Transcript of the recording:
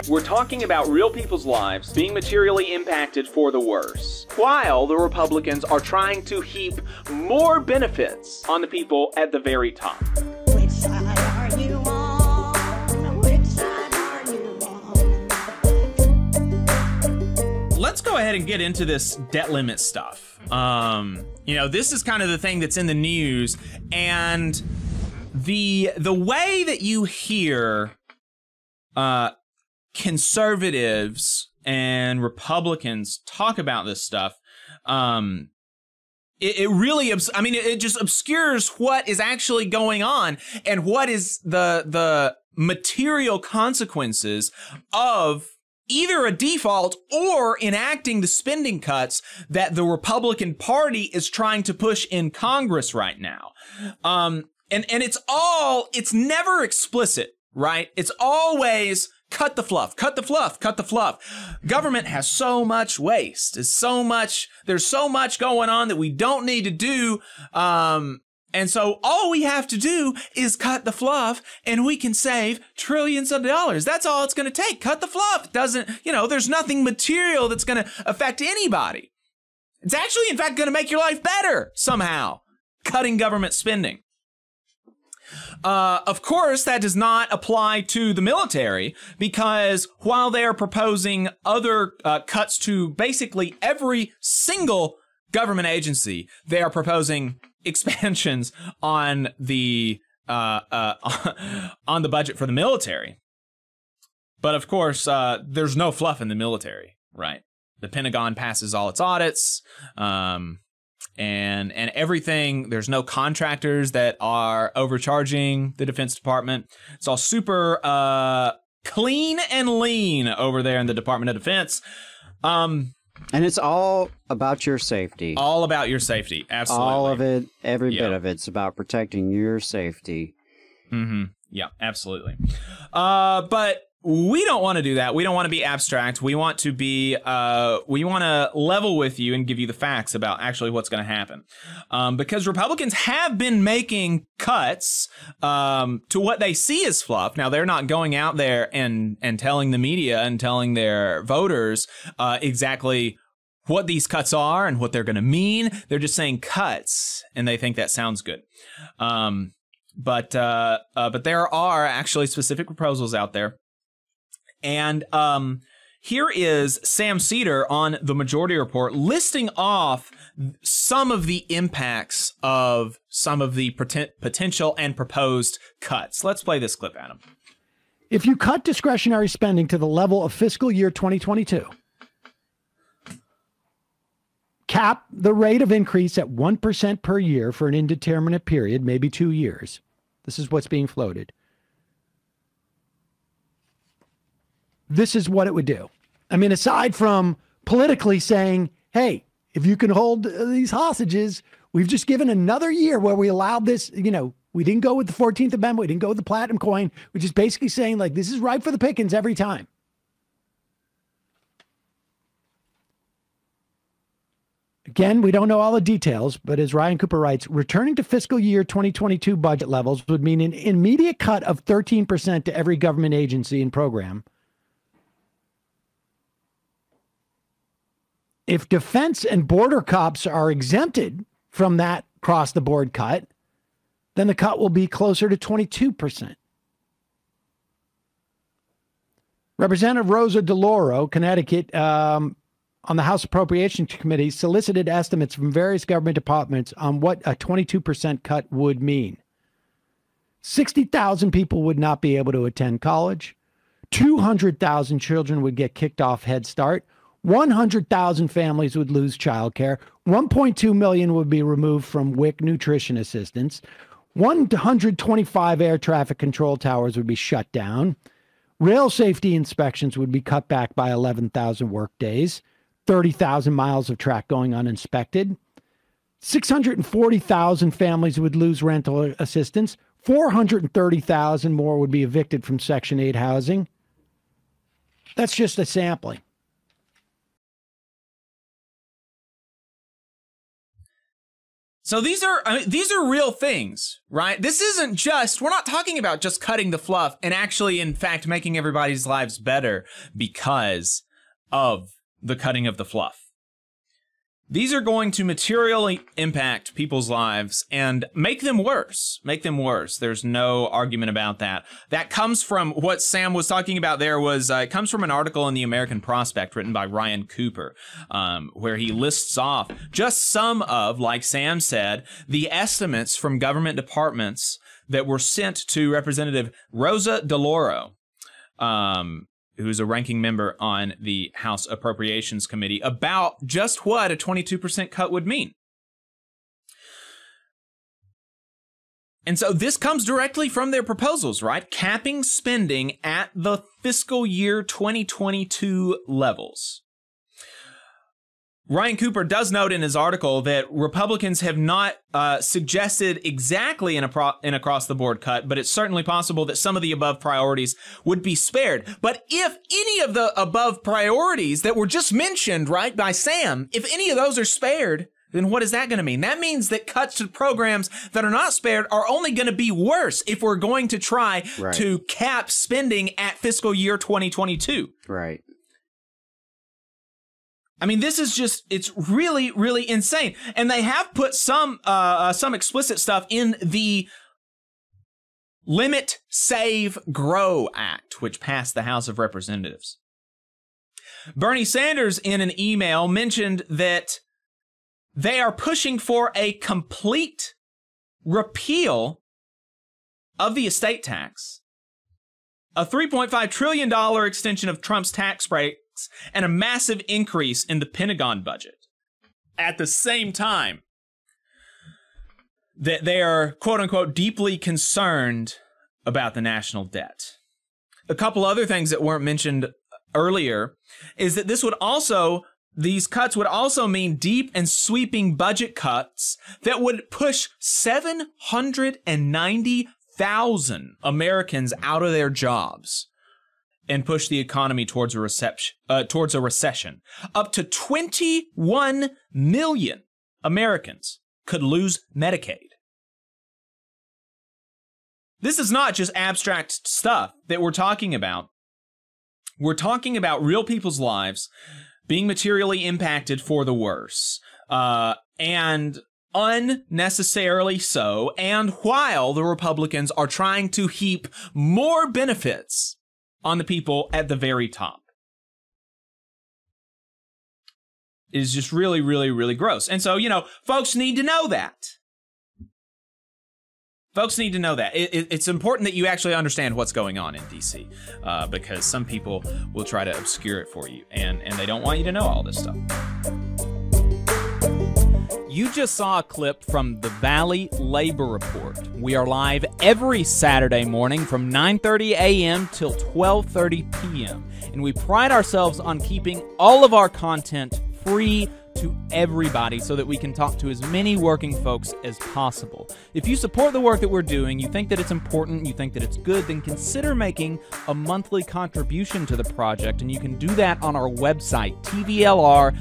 We're talking about real people's lives being materially impacted for the worse, while the Republicans are trying to heap more benefits on the people at the very top. Which side are you on? Which side are you on? Let's go ahead and get into this debt limit stuff. You know, this is kind of the thing that's in the news, and the way that you hear conservatives and Republicans talk about this stuff, it really, I mean, it just obscures what is actually going on and what is the material consequences of either a default or enacting the spending cuts that the Republican Party is trying to push in Congress right now. And it's never explicit, right? It's always cut the fluff, cut the fluff, cut the fluff. Government has so much waste. There's so much going on that we don't need to do. And so all we have to do is cut the fluff and we can save trillions of dollars. That's all it's going to take. Cut the fluff. It doesn't, you know, there's nothing material that's going to affect anybody. It's actually, in fact, going to make your life better somehow, cutting government spending. Of course, that does not apply to the military, because while they are proposing other cuts to basically every single government agency, they are proposing expansions on the budget for the military. But of course, there's no fluff in the military, right? The Pentagon passes all its audits, and everything. There's no contractors that are overcharging the Defense Department. It's all super clean and lean over there in the Department of Defense. And it's all about your safety. All about your safety, absolutely. All of it, every bit of it's about protecting your safety. Mm-hmm. Yeah, absolutely. But we don't want to do that. We don't want to be abstract. We want to be, we want to level with you and give you the facts about actually what's going to happen. Because Republicans have been making cuts to what they see as fluff. Now, they're not going out there and telling the media and telling their voters exactly what these cuts are and what they're going to mean. They're just saying cuts, and they think that sounds good. But there are actually specific proposals out there. And here is Sam Seder on the Majority Report listing off some of the impacts of some of the potential and proposed cuts. Let's play this clip, Adam. If you cut discretionary spending to the level of fiscal year 2022, cap the rate of increase at 1% per year for an indeterminate period, maybe 2 years. This is what's being floated. This is what it would do. I mean, aside from politically saying, hey, if you can hold these hostages, we've just given another year where we allowed this, you know, we didn't go with the 14th Amendment, we didn't go with the platinum coin, which is basically saying, like, this is ripe for the pickings every time. Again, we don't know all the details, but as Ryan Cooper writes, returning to fiscal year 2022 budget levels would mean an immediate cut of 13% to every government agency and program. If defense and border cops are exempted from that across-the-board cut, then the cut will be closer to 22%. Representative Rosa DeLauro, Connecticut, on the House Appropriations Committee, solicited estimates from various government departments on what a 22% cut would mean. 60,000 people would not be able to attend college. 200,000 children would get kicked off Head Start. 100,000 families would lose childcare. 1.2 million would be removed from WIC nutrition assistance. 125 air traffic control towers would be shut down. Rail safety inspections would be cut back by 11,000 work days. 30,000 miles of track going uninspected. 640,000 families would lose rental assistance. 430,000 more would be evicted from Section 8 housing. That's just a sampling. So these are real things, right? This isn't just, we're not talking about just cutting the fluff and actually, in fact, making everybody's lives better because of the cutting of the fluff. These are going to materially impact people's lives and make them worse. Make them worse. There's no argument about that. That comes from what Sam was talking about there it comes from an article in the American Prospect written by Ryan Cooper, where he lists off just some of, like Sam said, the estimates from government departments that were sent to Representative Rosa DeLauro, who's a ranking member on the House Appropriations Committee, about just what a 22% cut would mean. And so this comes directly from their proposals, right? Capping spending at the fiscal year 2022 levels. Ryan Cooper does note in his article that Republicans have not suggested exactly an across-the-board cut, but it's certainly possible that some of the above priorities would be spared. But if any of the above priorities that were just mentioned, right, by Sam, if any of those are spared, then what is that going to mean? That means that cuts to programs that are not spared are only going to be worse if we're going to try to cap spending at fiscal year 2022. Right. I mean, this is just, it's really, really insane. And they have put some explicit stuff in the Limit, Save, Grow Act, which passed the House of Representatives. Bernie Sanders, in an email, mentioned that they are pushing for a complete repeal of the estate tax, a $3.5 trillion extension of Trump's tax breaks, and a massive increase in the Pentagon budget. At the same time that they are, quote-unquote, deeply concerned about the national debt. A couple other things that weren't mentioned earlier is that these cuts would also mean deep and sweeping budget cuts that would push 790,000 Americans out of their jobs and push the economy towards a recession. Up to 21 million Americans could lose Medicaid. This is not just abstract stuff that we're talking about. We're talking about real people's lives being materially impacted for the worse, and unnecessarily so, and while the Republicans are trying to heap more benefits on the people at the very top. It is just really, really, really gross. And so, folks need to know that. Folks need to know that. It's important that you actually understand what's going on in D.C. Because some people will try to obscure it for you, and they don't want you to know all this stuff. You just saw a clip from the Valley Labor Report. We are live every Saturday morning from 9:30 a.m. till 12:30 p.m. And we pride ourselves on keeping all of our content free to everybody so that we can talk to as many working folks as possible. If you support the work that we're doing, you think that it's important, you think that it's good, then consider making a monthly contribution to the project, and you can do that on our website, tvlr.fm.